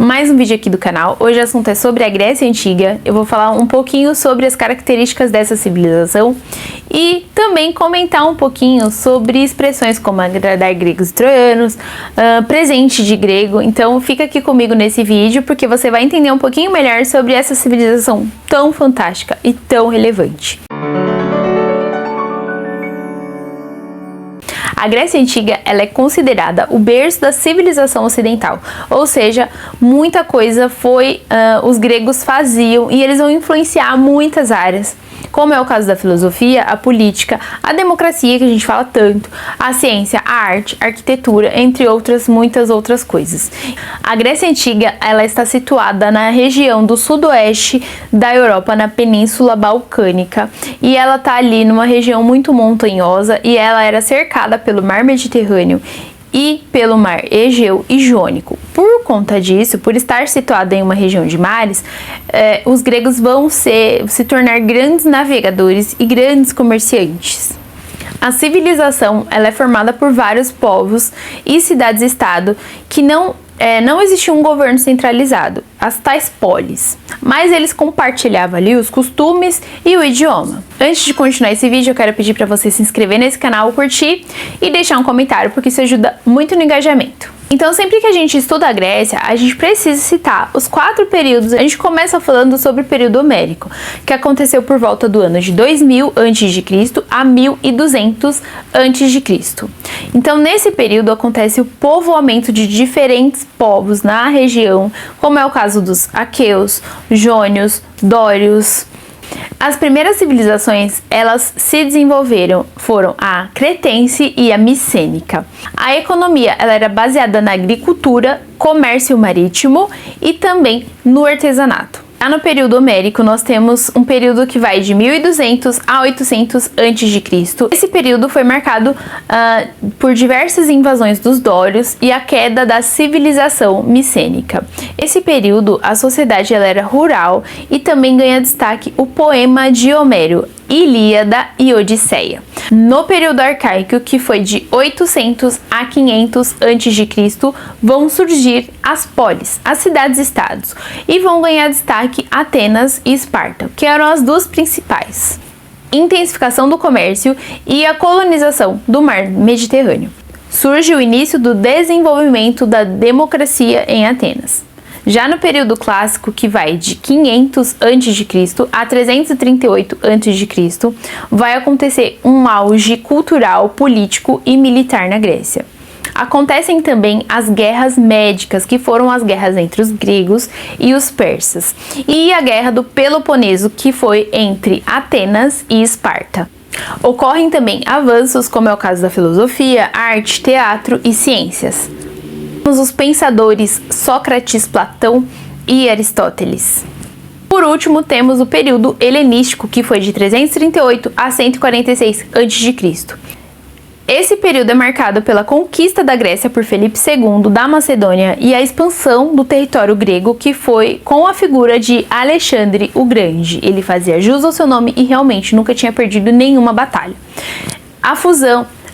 Mais um vídeo aqui do canal. Hoje o assunto é sobre a Grécia Antiga. Eu vou falar um pouquinho sobre as características dessa civilização e também comentar um pouquinho sobre expressões como agradar gregos e troianos, presente de grego. Então fica aqui comigo nesse vídeo porque você vai entender um pouquinho melhor sobre essa civilização tão fantástica e tão relevante. A Grécia Antiga ela é considerada o berço da civilização ocidental, ou seja, muita coisa os gregos faziam e eles vão influenciar muitas áreas, como é o caso da filosofia, a política, a democracia que a gente fala tanto, a ciência, a arte, a arquitetura, entre outras muitas outras coisas. A Grécia Antiga ela está situada na região do sudoeste da Europa, na Península Balcânica, e ela está ali numa região muito montanhosa e ela era cercada pelo Mar Mediterrâneo e pelo Mar Egeu e Jônico. Por conta disso, por estar situada em uma região de mares, os gregos vão se tornar grandes navegadores e grandes comerciantes. A civilização ela é formada por vários povos e cidades-estado que não existia um governo centralizado, as tais polis, mas eles compartilhavam ali os costumes e o idioma. Antes de continuar esse vídeo, eu quero pedir para você se inscrever nesse canal, curtir e deixar um comentário, porque isso ajuda muito no engajamento. Então, sempre que a gente estuda a Grécia, a gente precisa citar os 4 períodos. A gente começa falando sobre o período homérico, que aconteceu por volta do ano de 2000 a.C. a 1200 a.C. Então, nesse período acontece o povoamento de diferentes povos na região, como é o caso dos aqueus, jônios, dórios. As primeiras civilizações, elas se desenvolveram, foram a cretense e a micênica. A economia, ela era baseada na agricultura, comércio marítimo e também no artesanato. Já no período homérico, nós temos um período que vai de 1200 a 800 a.C. Esse período foi marcado por diversas invasões dos dórios e a queda da civilização micênica. Esse período, a sociedade ela era rural e também ganha destaque o poema de Homero, Ilíada e Odisseia. No período arcaico, que foi de 800 a 500 a.C., vão surgir as polis, as cidades-estados, e vão ganhar destaque Atenas e Esparta, que eram as duas principais. Intensificação do comércio e a colonização do mar Mediterrâneo. Surge o início do desenvolvimento da democracia em Atenas. Já no período clássico, que vai de 500 a.C. a 338 a.C., vai acontecer um auge cultural, político e militar na Grécia. Acontecem também as guerras médicas, que foram as guerras entre os gregos e os persas, e a guerra do Peloponeso, que foi entre Atenas e Esparta. Ocorrem também avanços, como é o caso da filosofia, arte, teatro e ciências. Os pensadores Sócrates, Platão e Aristóteles. Por último, temos o período helenístico, que foi de 338 a 146 a.C. Esse período é marcado pela conquista da Grécia por Filipe II da Macedônia e a expansão do território grego, que foi com a figura de Alexandre o Grande. Ele fazia jus ao seu nome e realmente nunca tinha perdido nenhuma batalha.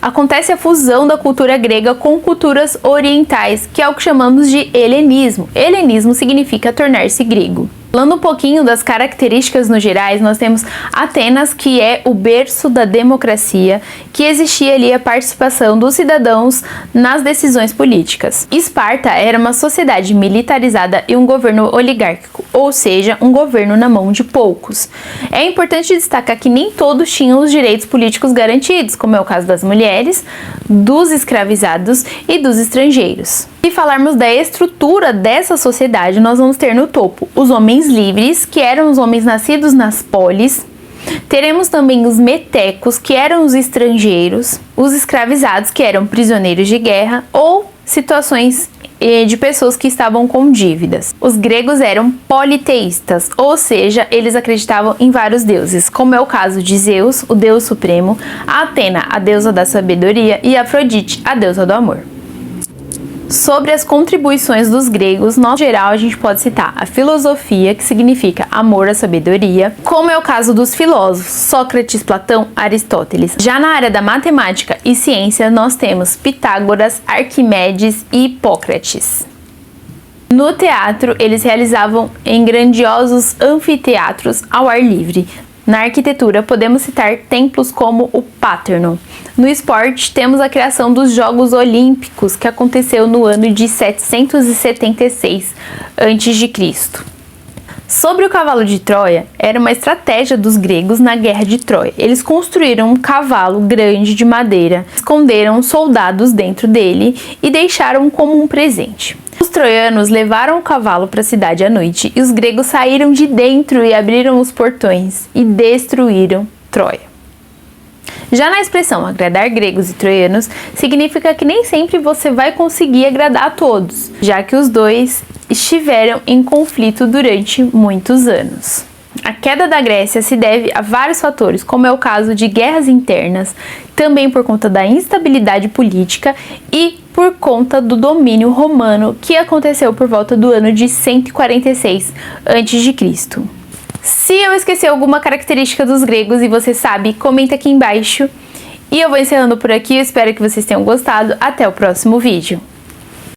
Acontece a fusão da cultura grega com culturas orientais, que é o que chamamos de helenismo. Helenismo significa tornar-se grego. Falando um pouquinho das características no gerais, nós temos Atenas, que é o berço da democracia, que existia ali a participação dos cidadãos nas decisões políticas. Esparta era uma sociedade militarizada e um governo oligárquico, ou seja, um governo na mão de poucos. É importante destacar que nem todos tinham os direitos políticos garantidos, como é o caso das mulheres, dos escravizados e dos estrangeiros. Se falarmos da estrutura dessa sociedade, nós vamos ter no topo os homens livres, que eram os homens nascidos nas polis. Teremos também os metecos, que eram os estrangeiros, os escravizados, que eram prisioneiros de guerra ou situações de pessoas que estavam com dívidas. Os gregos eram politeístas, ou seja, eles acreditavam em vários deuses, como é o caso de Zeus, o deus supremo, a Atena, a deusa da sabedoria, e Afrodite, a deusa do amor. Sobre as contribuições dos gregos, no geral a gente pode citar a filosofia, que significa amor à sabedoria, como é o caso dos filósofos Sócrates, Platão, Aristóteles. Já na área da matemática e ciência, nós temos Pitágoras, Arquimedes e Hipócrates. No teatro, eles realizavam em grandiosos anfiteatros ao ar livre. Na arquitetura, podemos citar templos como o Parthenon. No esporte, temos a criação dos Jogos Olímpicos, que aconteceu no ano de 776 a.C. Sobre o cavalo de Troia, era uma estratégia dos gregos na Guerra de Troia. Eles construíram um cavalo grande de madeira, esconderam soldados dentro dele e deixaram como um presente. Os troianos levaram o cavalo para a cidade à noite e os gregos saíram de dentro e abriram os portões e destruíram Troia. Já na expressão agradar gregos e troianos, significa que nem sempre você vai conseguir agradar a todos, já que os dois estiveram em conflito durante muitos anos. A queda da Grécia se deve a vários fatores, como é o caso de guerras internas, também por conta da instabilidade política e por conta do domínio romano que aconteceu por volta do ano de 146 a.C. Se eu esqueci alguma característica dos gregos e você sabe, comenta aqui embaixo. E eu vou encerrando por aqui, eu espero que vocês tenham gostado. Até o próximo vídeo.